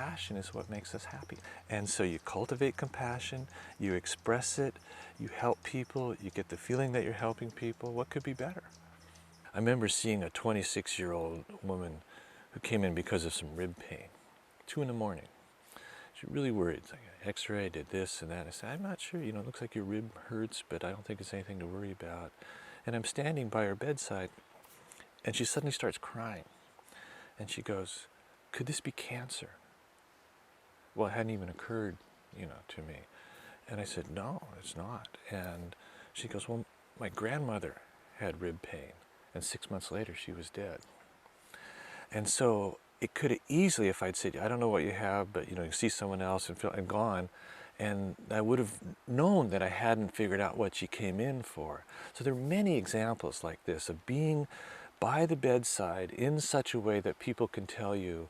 compassion is what makes us happy. And so you cultivate compassion, you express it, you help people, you get the feeling that you're helping people. What could be better? I remember seeing a 26-year-old woman who came in because of some rib pain, 2 in the morning. She was really worried. It's like, X-ray, I did this and that. I said, I'm not sure, it looks like your rib hurts, but I don't think it's anything to worry about. And I'm standing by her bedside, and she suddenly starts crying. And she goes, could this be cancer? Well, it hadn't even occurred, to me. And I said, no, it's not. And she goes, well, my grandmother had rib pain, and 6 months later she was dead. And so it could have easily, if I'd said, I don't know what you have, but you see someone else and gone, and I would have known that I hadn't figured out what she came in for. So there are many examples like this of being by the bedside in such a way that people can tell you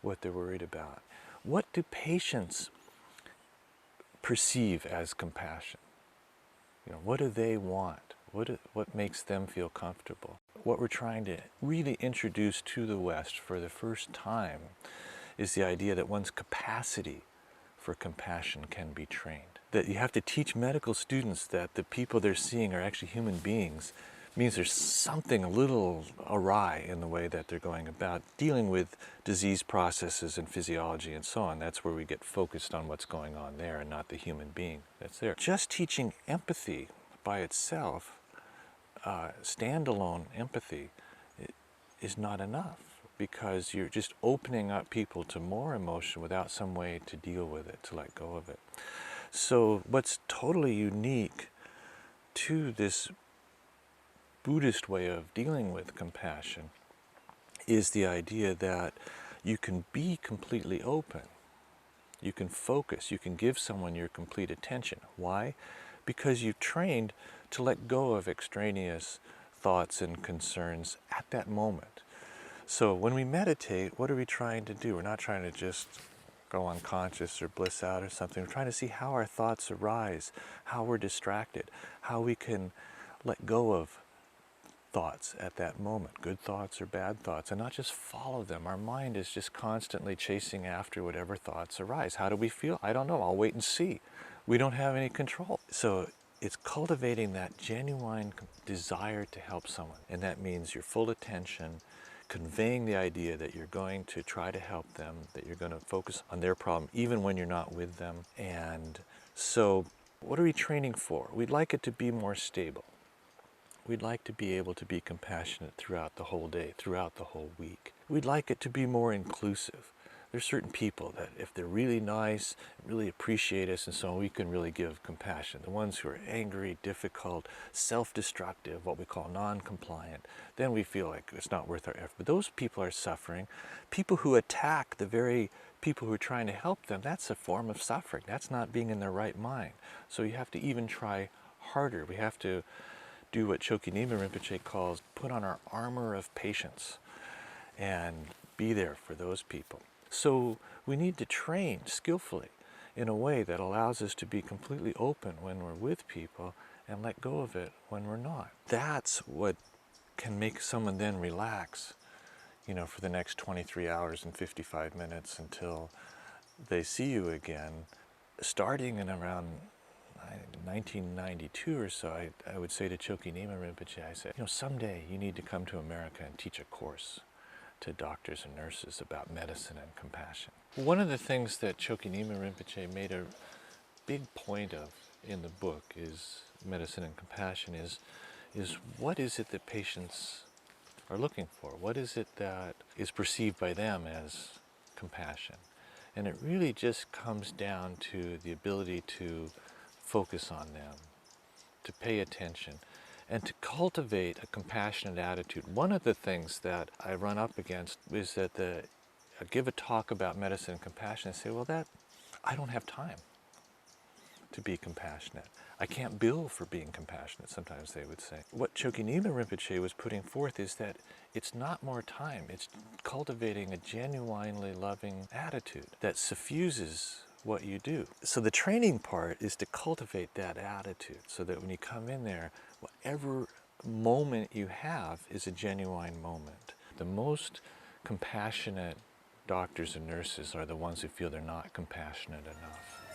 what they're worried about. What do patients perceive as compassion? What do they want? What makes them feel comfortable? What we're trying to really introduce to the West for the first time is the idea that one's capacity for compassion can be trained. That you have to teach medical students that the people they're seeing are actually human beings means there's something a little awry in the way that they're going about dealing with disease processes and physiology and so on. That's where we get focused on what's going on there and not the human being that's there. Just teaching empathy by itself, standalone empathy, is not enough, because you're just opening up people to more emotion without some way to deal with it, to let go of it. So what's totally unique to this Buddhist way of dealing with compassion is the idea that you can be completely open. You can focus, you can give someone your complete attention. Why? Because you've trained to let go of extraneous thoughts and concerns at that moment. So when we meditate, what are we trying to do? We're not trying to just go unconscious or bliss out or something. We're trying to see how our thoughts arise, how we're distracted, how we can let go of thoughts at that moment, good thoughts or bad thoughts, and not just follow them. Our mind is just constantly chasing after whatever thoughts arise. How do we feel? I don't know. I'll wait and see. We don't have any control. So it's cultivating that genuine desire to help someone, and that means your full attention, conveying the idea that you're going to try to help them, that you're going to focus on their problem even when you're not with them. And so what are we training for? We'd like it to be more stable. We'd like to be able to be compassionate throughout the whole day, throughout the whole week. We'd like it to be more inclusive. There's certain people that if they're really nice, really appreciate us and so on, we can really give compassion. The ones who are angry, difficult, self-destructive, what we call non-compliant, then we feel like it's not worth our effort. But those people are suffering. People who attack the very people who are trying to help them, that's a form of suffering. That's not being in their right mind. So you have to even try harder. We have to do what 𝗖cie𝗂𝘁𝗀𝘀𝗀𝘀 calls put on our armor of patience and be there for those people. So we need to train skillfully in a way that allows us to be completely open when we're with people and let go of it when we're not. That's what can make someone then relax, for the next 23 hours and 55 minutes until they see you again. Starting in around 1992 or so, I would say to 𝗖cie𝗂𝘁𝗀𝘀𝗀𝘀, I said, someday you need to come to America and teach a course to doctors and nurses about medicine and compassion. One of the things that 𝗖cie𝗂𝘂𝘁𝗀𝘀𝗀𝘀 made a big point of in the book is medicine and compassion is what is it that patients are looking for? What is it that is perceived by them as compassion? And it really just comes down to the ability to focus on them, to pay attention, and to cultivate a compassionate attitude. One of the things that I run up against is that I give a talk about medicine and compassion and say, well, I don't have time to be compassionate. I can't bill for being compassionate, sometimes they would say. What 𝗖cie𝗂𝘂𝘁𝗀𝘀𝗀𝘀 was putting forth is that it's not more time, it's cultivating a genuinely loving attitude that suffuses what you do. So the training part is to cultivate that attitude so that when you come in there, whatever moment you have is a genuine moment. The most compassionate doctors and nurses are the ones who feel they're not compassionate enough.